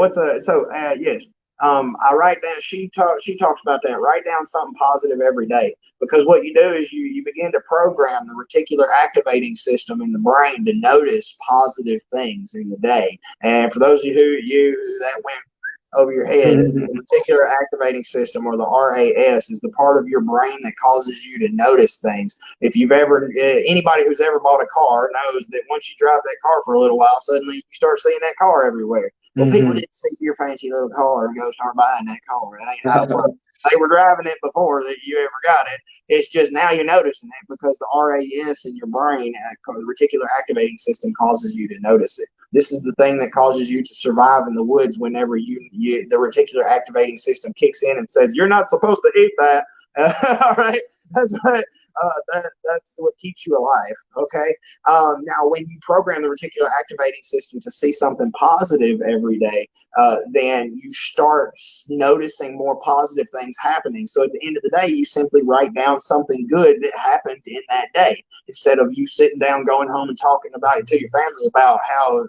Yes. I write down. She talks about that. Write down something positive every day, because what you do is you begin to program the reticular activating system in the brain to notice positive things in the day. And for those of you that went over your head, the reticular activating system, or the RAS, is the part of your brain that causes you to notice things. If you've ever, anybody who's ever bought a car knows that once you drive that car for a little while, suddenly you start seeing that car everywhere. Well, people didn't see your fancy little car and go start buying that car. That ain't how it works. They were driving it before that you ever got it. It's just now you're noticing it because the RAS in your brain, the reticular activating system, causes you to notice it. This is the thing that causes you to survive in the woods whenever the reticular activating system kicks in and says, you're not supposed to eat that. All right. That's what, that's what keeps you alive. Okay. Now, when you program the reticular activating system to see something positive every day, then you start noticing more positive things happening. So at the end of the day, you simply write down something good that happened in that day, instead of you sitting down, going home and talking about it to your family about how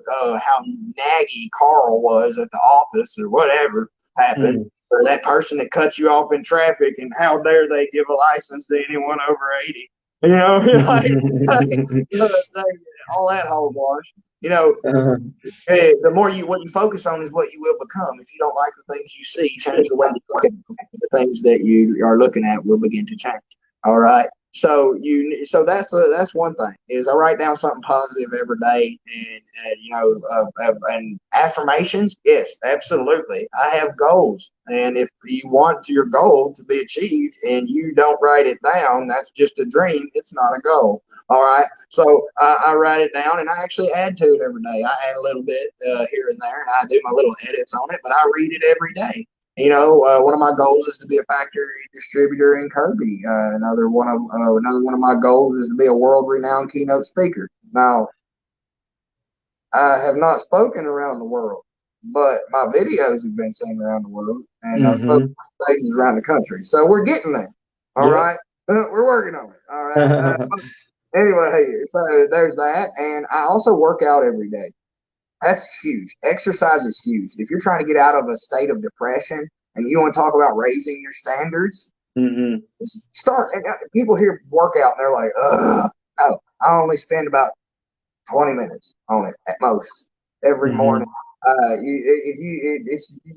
naggy Carl was at the office or whatever happened. Or that person that cut you off in traffic, and how dare they give a license to anyone over 80? You know, all that hogwash. You know, the more what you focus on is what you will become. If you don't like the things you see, change the way you look at them. The things that you are looking at will begin to change. All right. So that's one thing, is I write down something positive every day, and affirmations. Yes, absolutely. I have goals, and if you want your goal to be achieved and you don't write it down, that's just a dream. It's not a goal. All right. So I write it down, and I actually add to it every day. I add a little bit here and there, and I do my little edits on it, but I read it every day. One of my goals is to be a factory distributor in Kirby. Another one of my goals is to be a world-renowned keynote speaker. Now, I have not spoken around the world, but my videos have been seen around the world, and I've spoken to stations around the country. So we're getting there. All right, we're working on it. All right. Anyway, so there's that, and I also work out every day. That's huge. Exercise is huge. If you're trying to get out of a state of depression and you want to talk about raising your standards, start. And people hear workout and they're like, "Ugh." No, I only spend about 20 minutes on it at most every morning. You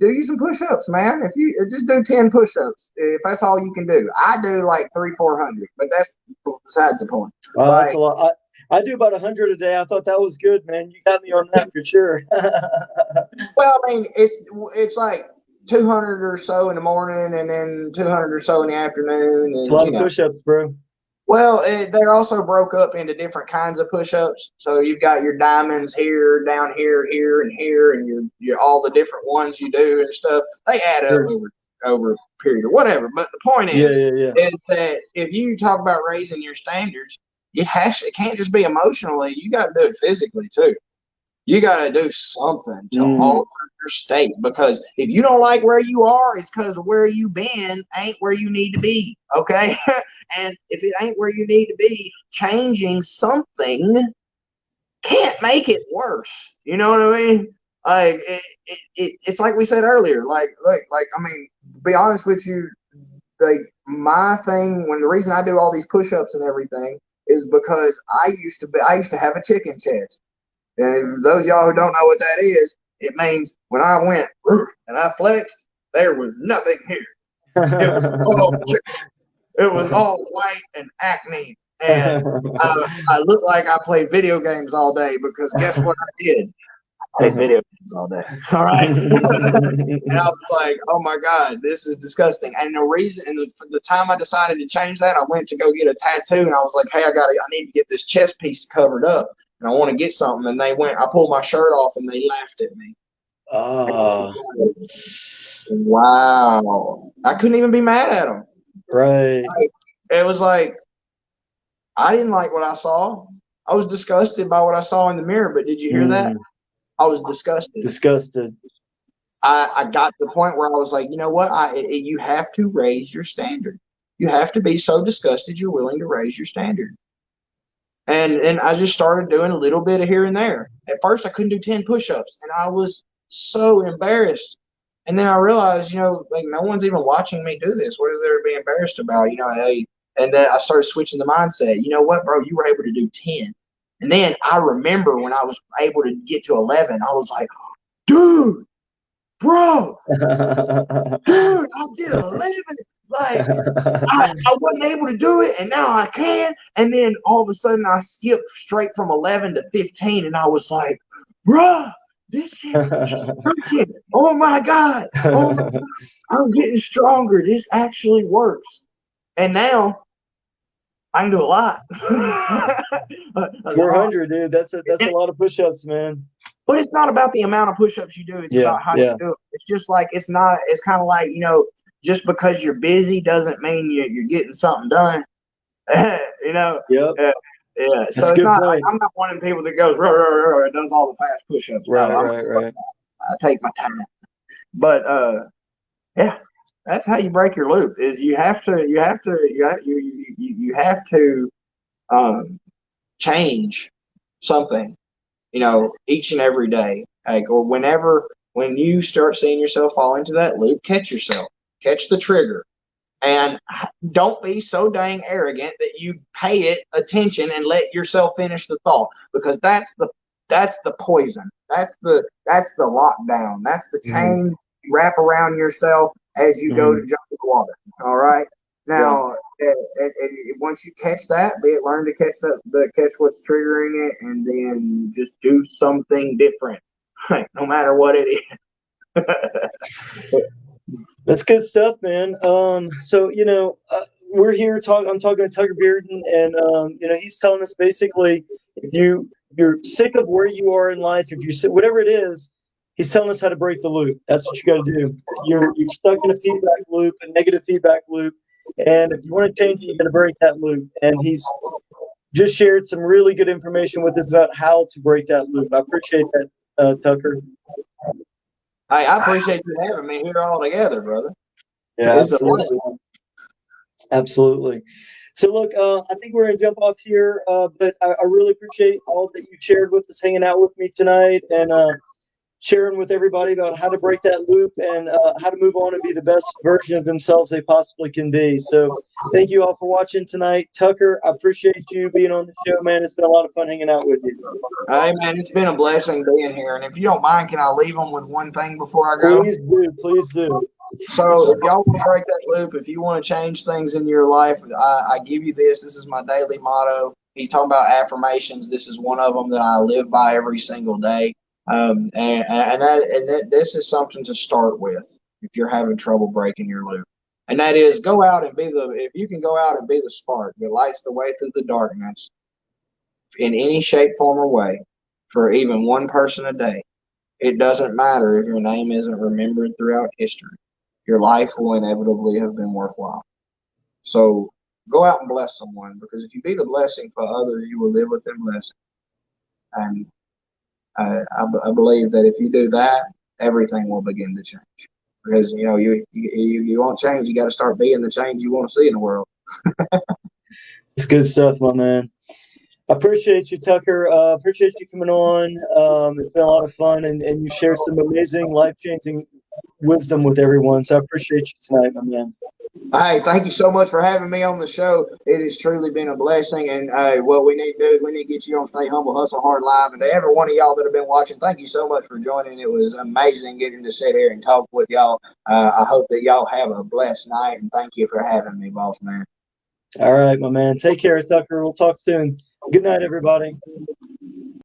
do some push-ups, man. If you just do 10 push-ups, if that's all you can do. I do like 300-400, but that's besides the point. That's a lot. I do about 100 a day. I thought that was good, man. You got me on that for sure. Well, I mean, it's like 200 or so in the morning, and then 200 or so in the afternoon. And, it's a lot of push-ups, bro. Well, they're also broke up into different kinds of push-ups. So you've got your diamonds here, down here, here, and here, and your all the different ones you do and stuff. They add up over a period or whatever. But the point is that if you talk about raising your standards, it can't just be emotionally. You got to do it physically too. You got to do something to alter your state, because if you don't like where you are, it's because where you been ain't where you need to be. Okay. And if it ain't where you need to be, changing something can't make it worse. You know what I mean? Like it's like we said earlier, like, I mean, to be honest with you, like my thing, the reason I do all these push-ups and everything is because I used to have a chicken chest. And those of y'all who don't know what that is, it means when I went and I flexed, there was nothing here. It was all white and acne. And I looked like I played video games all day, because guess what I did? I played video games all day. All right. And I was like, oh my God, this is disgusting. And the time I decided to change that, I went to go get a tattoo, and I was like, hey, I need to get this chest piece covered up, and I want to get something. And I pulled my shirt off, and they laughed at me. Wow. I couldn't even be mad at them. Right. It was like, I didn't like what I saw. I was disgusted by what I saw in the mirror, but did you hear that? I was disgusted. Disgusted. I got to the point where I was like, you know what? You have to raise your standard. You have to be so disgusted you're willing to raise your standard. And I just started doing a little bit of here and there. At first, I couldn't do 10 push-ups, and I was so embarrassed. And then I realized, like no one's even watching me do this. What is there to be embarrassed about? And then I started switching the mindset. You know what, bro? You were able to do 10. And then I remember when I was able to get to 11, I was like, dude, bro, dude, I did 11. Like, I wasn't able to do it, and now I can. And then all of a sudden, I skipped straight from 11 to 15, and I was like, bro, this shit is working. Oh, my God. Oh, my God. I'm getting stronger. This actually works. And now I can do a lot. 400, dude. That's a lot of push-ups, man. But it's not about the amount of push-ups you do. It's about how you do it. It's just like it's kind of like, just because you're busy doesn't mean you're getting something done. Yep. Yeah. That's So it's not. I'm not one of the people that goes and does all the fast push-ups. Right. I take my time. But yeah, that's how you break your loop. Is you have to change something, each and every day. Like, or when you start seeing yourself fall into that loop, catch yourself, catch the trigger, and don't be so dang arrogant that you pay it attention and let yourself finish the thought, because that's the poison. That's the lockdown. That's the chain you wrap around yourself as you go to jump in the water. All right. Now, once you catch that, learn to catch catch what's triggering it, and then just do something different, no matter what it is. That's good stuff, man. So we're here talking. I'm talking to Tucker Bearden, and he's telling us basically, if you're sick of where you are in life, if you're sick, whatever it is, he's telling us how to break the loop. That's what you got to do. You're stuck in a feedback loop, a negative feedback loop, and if you want to change it, you got to break that loop. And he's just shared some really good information with us about how to break that loop. I appreciate that, Tucker. Hey, I appreciate you having me here all together, brother. Yeah, absolutely. Absolutely. So, look, I think we're going to jump off here, but I really appreciate all that you shared with us, hanging out with me tonight, and sharing with everybody about how to break that loop and how to move on and be the best version of themselves they possibly can be. So thank you all for watching tonight. Tucker, I appreciate you being on the show, man. It's been a lot of fun hanging out with you. Hey, man, it's been a blessing being here. And if you don't mind, can I leave them with one thing before I go? Please do. So if y'all want to break that loop, if you want to change things in your life, I give you this. This is my daily motto. He's talking about affirmations. This is one of them that I live by every single day. This is something to start with if you're having trouble breaking your loop. And that is, go out and if you can go out and be the spark that lights the way through the darkness in any shape, form, or way for even one person a day. It doesn't matter if your name isn't remembered throughout history. Your life will inevitably have been worthwhile. So go out and bless someone, because if you be the blessing for others, you will live within blessing. And I believe that if you do that, everything will begin to change. Because you want change, you got to start being the change you want to see in the world. It's good stuff, my man. I appreciate you, Tucker. Appreciate you coming on. It's been a lot of fun, and you shared some amazing, life-changing wisdom with everyone. So I appreciate you tonight, my man. Hey, thank you so much for having me on the show. It has truly been a blessing. And what we need to do is we need to get you on Stay Humble, Hustle Hard Live. And to every one of y'all that have been watching, thank you so much for joining. It was amazing getting to sit here and talk with y'all. I hope that y'all have a blessed night. And thank you for having me, boss man. All right, my man. Take care, Tucker. We'll talk soon. Good night, everybody.